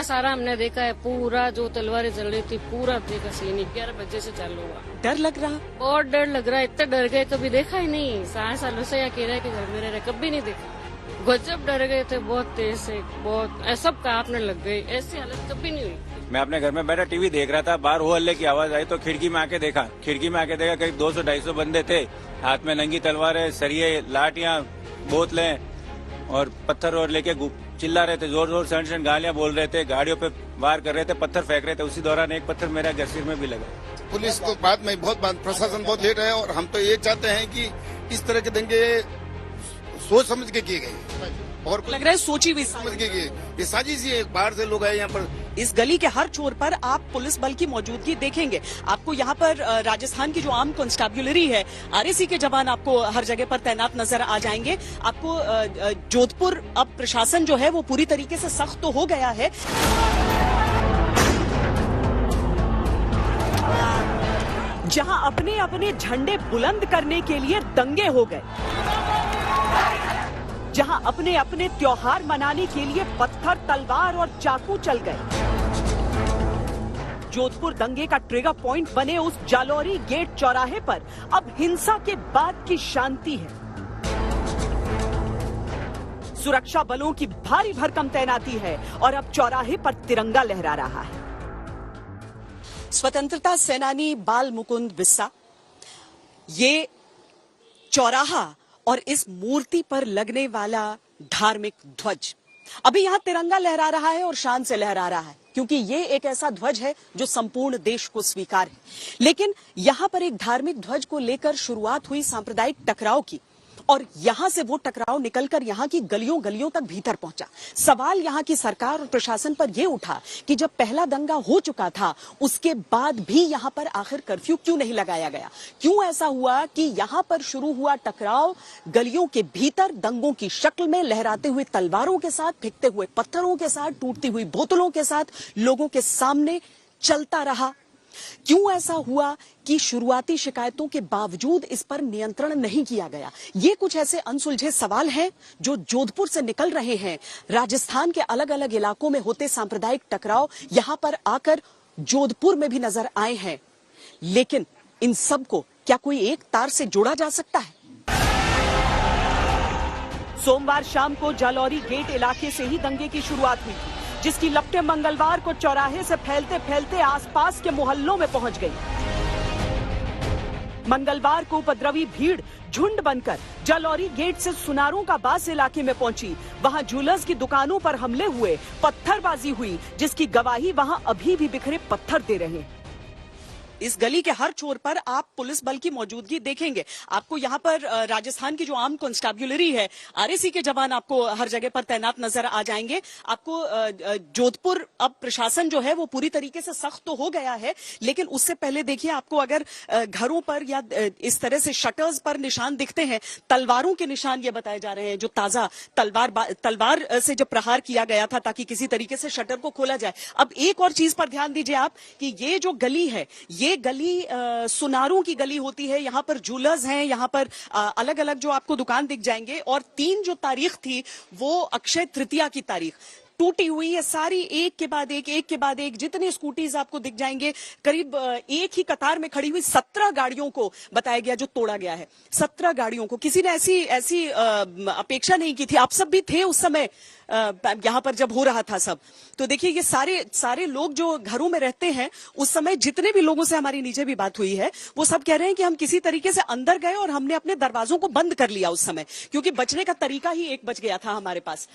सारा हमने देखा है, पूरा जो तलवारें चल रही थी पूरा देखा सीन 11 बजे से चालू हुआ। डर लग रहा? बहुत डर लग रहा है, इतना डर गए कभी देखा ही नहीं। 60 सालों से या कह रहा है कि घर में रह रहे, कभी नहीं देखा। गजब डर गए थे, बहुत तेज से, बहुत सब कांपने लग गई, ऐसी हालत कभी नहीं हुई। मैं अपने घर में बैठा टीवी देख रहा था, बाहर हो हल्ले की आवाज आई तो खिड़की में आके देखा करीब 200-250 बंदे थे, हाथ में नंगी तलवारें, सरिये, लाठियां, बोतलें और पत्थर और लेके चिल्ला रहे थे, जोर जोर से गालियां बोल रहे थे, गाड़ियों पे वार कर रहे थे, पत्थर फेंक रहे थे। उसी दौरान एक पत्थर मेरा सिर में भी लगा। पुलिस तो बाद में प्रशासन बहुत लेट है और हम तो ये चाहते हैं कि इस तरह के दंगे सोच समझ के किए गए और लग रहा है सोची हुई समझ के किए। ये साजिश ही है, बाहर से लोग आए यहाँ पर। इस गली के हर छोर पर आप पुलिस बल की मौजूदगी देखेंगे। आपको यहाँ पर राजस्थान की जो आर्म कांस्टेबुलरी है, आरएसी के जवान आपको हर जगह पर तैनात नजर आ जाएंगे। आपको जोधपुर अब प्रशासन जो है वो पूरी तरीके से सख्त तो हो गया है। जहां अपने अपने झंडे बुलंद करने के लिए दंगे हो गए, जहां अपने अपने त्योहार मनाने के लिए पत्थर, तलवार और चाकू चल गए। जोधपुर दंगे का ट्रिगर पॉइंट बने उस जालौरी गेट चौराहे पर अब हिंसा के बाद की शांति है। सुरक्षा बलों की भारी भरकम तैनाती है और अब चौराहे पर तिरंगा लहरा रहा है। स्वतंत्रता सेनानी बाल मुकुंद बिस्सा, ये चौराहा और इस मूर्ति पर लगने वाला धार्मिक ध्वज अभी यहां तिरंगा लहरा रहा है और शान से लहरा रहा है, क्योंकि ये एक ऐसा ध्वज है जो संपूर्ण देश को स्वीकार है। लेकिन यहां पर एक धार्मिक ध्वज को लेकर शुरुआत हुई सांप्रदायिक टकराव की और यहां से वो टकराव निकलकर यहां की गलियों गलियों तक भीतर पहुंचा। सवाल यहां की सरकार और प्रशासन पर यह उठा कि जब पहला दंगा हो चुका था उसके बाद भी यहां पर आखिर कर्फ्यू क्यों नहीं लगाया गया? क्यों ऐसा हुआ कि यहां पर शुरू हुआ टकराव गलियों के भीतर दंगों की शक्ल में, लहराते हुए तलवारों के साथ, फेंकते हुए पत्थरों के साथ, टूटती हुई बोतलों के साथ लोगों के सामने चलता रहा? क्यों ऐसा हुआ कि शुरुआती शिकायतों के बावजूद इस पर नियंत्रण नहीं किया गया? ये कुछ ऐसे अनसुलझे सवाल हैं जो जोधपुर से निकल रहे हैं। राजस्थान के अलग अलग इलाकों में होते सांप्रदायिक टकराव यहां पर आकर जोधपुर में भी नजर आए हैं। लेकिन इन सब को क्या कोई एक तार से जोड़ा जा सकता है? सोमवार शाम को जालौरी गेट इलाके से ही दंगे की शुरुआत हुई थी, जिसकी लपटें मंगलवार को चौराहे से फैलते फैलते आसपास के मोहल्लों में पहुंच गई। मंगलवार को उपद्रवी भीड़ झुंड बनकर जालौरी गेट से सुनारों का बास इलाके में पहुंची। वहां ज्वेलर्स की दुकानों पर हमले हुए, पत्थरबाजी हुई, जिसकी गवाही वहां अभी भी बिखरे पत्थर दे रहे हैं। इस गली के हर छोर पर आप पुलिस बल की मौजूदगी देखेंगे। आपको यहाँ पर राजस्थान की जो आर्म कांस्टेबुलरी है, आरएसी के जवान आपको हर जगह पर तैनात नजर आ जाएंगे। आपको जोधपुर अब प्रशासन जो है वो पूरी तरीके से सख्त तो हो गया है, लेकिन उससे पहले देखिए, आपको अगर घरों पर या इस तरह से शटर्स पर निशान दिखते हैं, तलवारों के निशान ये बताए जा रहे हैं, जो ताजा तलवार से जब प्रहार किया गया था ताकि किसी तरीके से शटर को खोला जाए। अब एक और चीज पर ध्यान दीजिए आप कि ये जो गली है, ये गली सुनारों की गली होती है। यहाँ पर ज्वेलर्स हैं, यहाँ पर अलग अलग जो आपको दुकान दिख जाएंगे। और 3 जो तारीख थी वो अक्षय तृतीया की तारीख। टूटी हुई है सारी, एक के बाद एक जितनी स्कूटीज आपको दिख जाएंगे, करीब एक ही कतार में खड़ी हुई 17 गाड़ियों को बताया गया जो तोड़ा गया है। 17 गाड़ियों को किसी ने ऐसी अपेक्षा नहीं की थी। आप सब भी थे उस समय यहाँ पर जब हो रहा था सब। तो देखिए, ये सारे लोग जो घरों में रहते हैं, उस समय जितने भी लोगों से हमारी नीचे भी बात हुई है, वो सब कह रहे हैं कि हम किसी तरीके से अंदर गए और हमने अपने दरवाजों को बंद कर लिया उस समय, क्योंकि बचने का तरीका ही एक बच गया था हमारे पास।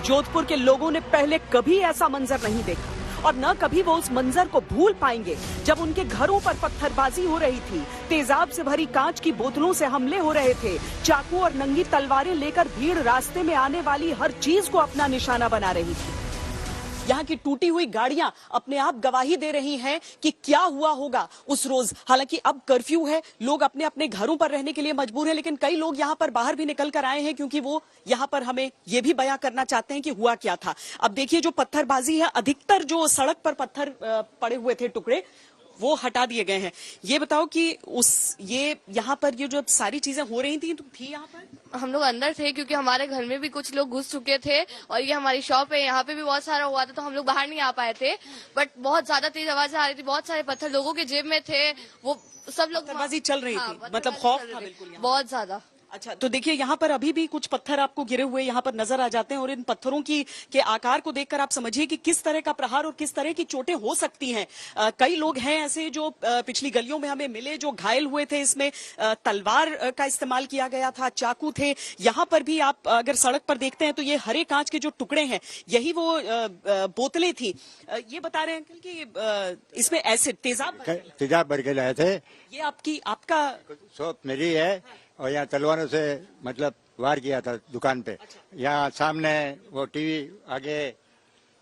जोधपुर के लोगों ने पहले कभी ऐसा मंजर नहीं देखा और न कभी वो उस मंजर को भूल पाएंगे जब उनके घरों पर पत्थरबाजी हो रही थी, तेजाब से भरी कांच की बोतलों से हमले हो रहे थे, चाकू और नंगी तलवारें लेकर भीड़ रास्ते में आने वाली हर चीज को अपना निशाना बना रही थी। यहाँ की टूटी हुई गाड़ियां अपने आप गवाही दे रही हैं कि क्या हुआ होगा उस रोज। हालांकि अब कर्फ्यू है, लोग अपने अपने घरों पर रहने के लिए मजबूर हैं, लेकिन कई लोग यहाँ पर बाहर भी निकल कर आए हैं क्योंकि वो यहाँ पर हमें ये भी बयां करना चाहते हैं कि हुआ क्या था। अब देखिए, जो पत्थरबाजी है, अधिकतर जो सड़क पर पत्थर पड़े हुए थे टुकड़े, वो हटा दिए गए हैं। ये बताओ कि ये यहाँ पर ये जो सारी चीजें हो रही थी, तुम थी यहाँ पर? हम लोग अंदर थे क्योंकि हमारे घर में भी कुछ लोग घुस चुके थे और ये हमारी शॉप है, यहाँ पे भी बहुत सारा हुआ था, तो हम लोग बाहर नहीं आ पाए थे। बट बहुत ज्यादा तेज आवाजें आ रही थी, बहुत सारे पत्थर लोगों के जेब में थे, वो सब लोग पत्थरबाजी चल रही थी, मतलब पत्थरबाजी खौफ चल था रही थी, बिल्कुल यहाँ। बहुत ज्यादा। अच्छा, तो देखिए यहाँ पर अभी भी कुछ पत्थर आपको गिरे हुए यहाँ पर नजर आ जाते हैं और इन पत्थरों के आकार को देखकर आप समझिए कि किस तरह का प्रहार और किस तरह की चोटें हो सकती हैं। कई लोग हैं ऐसे जो पिछली गलियों में हमें मिले जो घायल हुए थे। इसमें तलवार का इस्तेमाल किया गया था, चाकू थे। यहाँ पर भी आप अगर सड़क पर देखते हैं तो ये हरे कांच के जो टुकड़े हैं यही वो बोतलें थी। ये बता रहे हैं अंकल कि इसमें एसिड तेजाब भर के लाए थे। ये आपका शॉप मेरी है और यहाँ तलवारों से मतलब वार किया था दुकान पे। यहाँ सामने वो टीवी आगे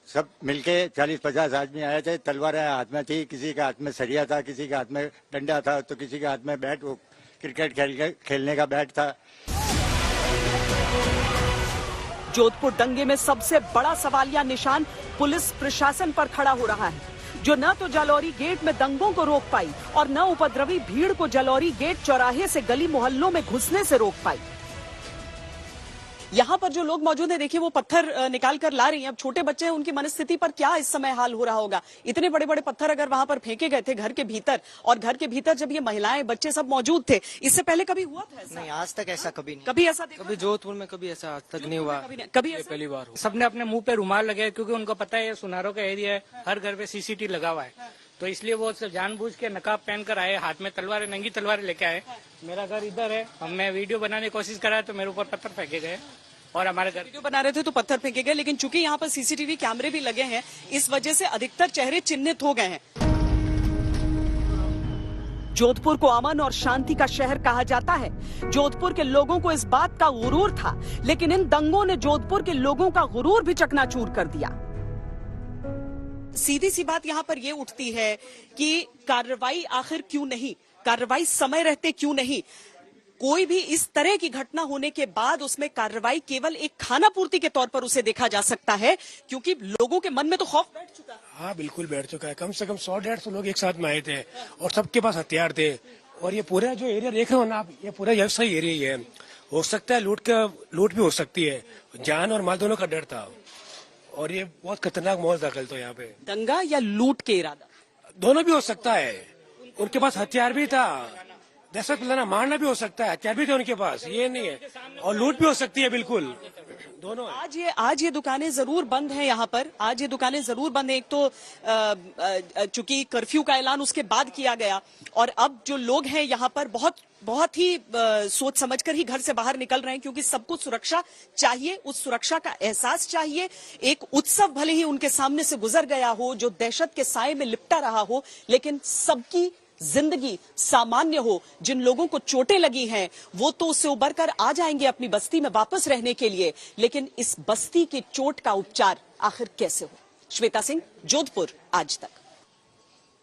सब मिलके 40-50 आदमी आए थे, तलवारें हाथ में थी, किसी के हाथ में सरिया था, किसी के हाथ में डंडा था, तो किसी के हाथ में बैट, वो क्रिकेट खेलने का बैट था। जोधपुर दंगे में सबसे बड़ा सवालिया निशान पुलिस प्रशासन पर खड़ा हो रहा है, जो न तो जालौरी गेट में दंगों को रोक पाई और न उपद्रवी भीड़ को जालौरी गेट चौराहे से गली मोहल्लों में घुसने से रोक पाई। यहाँ पर जो लोग मौजूद हैं, देखिए वो पत्थर निकाल कर ला रही हैं। अब छोटे बच्चे हैं, उनकी मनस्थिति पर क्या इस समय हाल हो रहा होगा। इतने बड़े बड़े पत्थर अगर वहां पर फेंके गए थे घर के भीतर, और घर के भीतर जब ये महिलाएं बच्चे सब मौजूद थे, इससे पहले कभी हुआ था ऐसा? नहीं, आज तक ऐसा कभी नहीं। कभी ऐसा देखा? कभी जोधपुर में कभी ऐसा आज तक नहीं हुआ। कभी ये ऐसा? पहली बार हुआ। सबने अपने मुंह पे रुमाल लगाए क्योंकि उनको पता है ये सुनारों का एरिया है, हर घर पे सीसीटीवी लगा हुआ है, तो इसलिए वो जानबूझ के नकाब पहन कर आए, हाथ में तलवारें, नंगी तलवारें लेके आए। मेरा घर इधर है, मैं वीडियो बनाने की कोशिश कर रहा तो मेरे ऊपर पत्थर फेंके गए और हमारे घर वीडियो बना रहे थे तो पत्थर फेंके गए। लेकिन चूंकि यहाँ पर सीसीटीवी कैमरे भी लगे हैं, इस वजह से अधिकतर चेहरे चिन्हित हो गए हैं। जोधपुर को अमन और शांति का शहर कहा जाता है। जोधपुर के लोगों को इस बात का गुरूर था, लेकिन इन दंगों ने जोधपुर के लोगों का गुरूर भी चकनाचूर कर दिया। सीधी सी बात यहाँ पर ये उठती है कि कार्रवाई आखिर क्यों नहीं, कार्रवाई समय रहते क्यों नहीं। कोई भी इस तरह की घटना होने के बाद उसमें कार्रवाई केवल एक खाना पूर्ति के तौर पर उसे देखा जा सकता है, क्योंकि लोगों के मन में तो खौफ बैठ चुका है। हाँ, बिल्कुल बैठ चुका है। कम से कम 100-150 लोग एक साथ में आए थे और सबके पास हथियार थे। और ये पूरा जो एरिया देख रहे हो ना आप, ये पूरा व्यवसायी एरिया ही है। हो सकता है लूट भी हो सकती है, जान और माल दोनों का डर था और ये बहुत खतरनाक माहौल था कल तो यहाँ पे। दंगा या लूट के इरादा? दोनों भी हो सकता है। उनके पास हथियार भी था, दहशत फैलाना, मारना भी हो सकता है, हथियार भी थे उनके पास, ये नहीं है, और लूट भी हो सकती है, बिल्कुल दोनों है। आज ये दुकानें जरूर बंद हैं यहाँ पर, आज ये दुकानें जरूर बंद हैं। एक तो चूंकि कर्फ्यू का ऐलान उसके बाद किया गया और अब जो लोग हैं यहाँ पर बहुत ही सोच समझकर ही घर से बाहर निकल रहे हैं, क्योंकि सबको सुरक्षा चाहिए, उस सुरक्षा का एहसास चाहिए। एक उत्सव भले ही उनके सामने से गुजर गया हो, जो दहशत के साए में लिपटा रहा हो, लेकिन सबकी जिंदगी सामान्य हो। जिन लोगों को चोटें लगी हैं वो तो उससे उबर कर आ जाएंगे अपनी बस्ती में वापस रहने के लिए, लेकिन इस बस्ती की चोट का उपचार आखिर कैसे हो। श्वेता सिंह, जोधपुर, आज तक।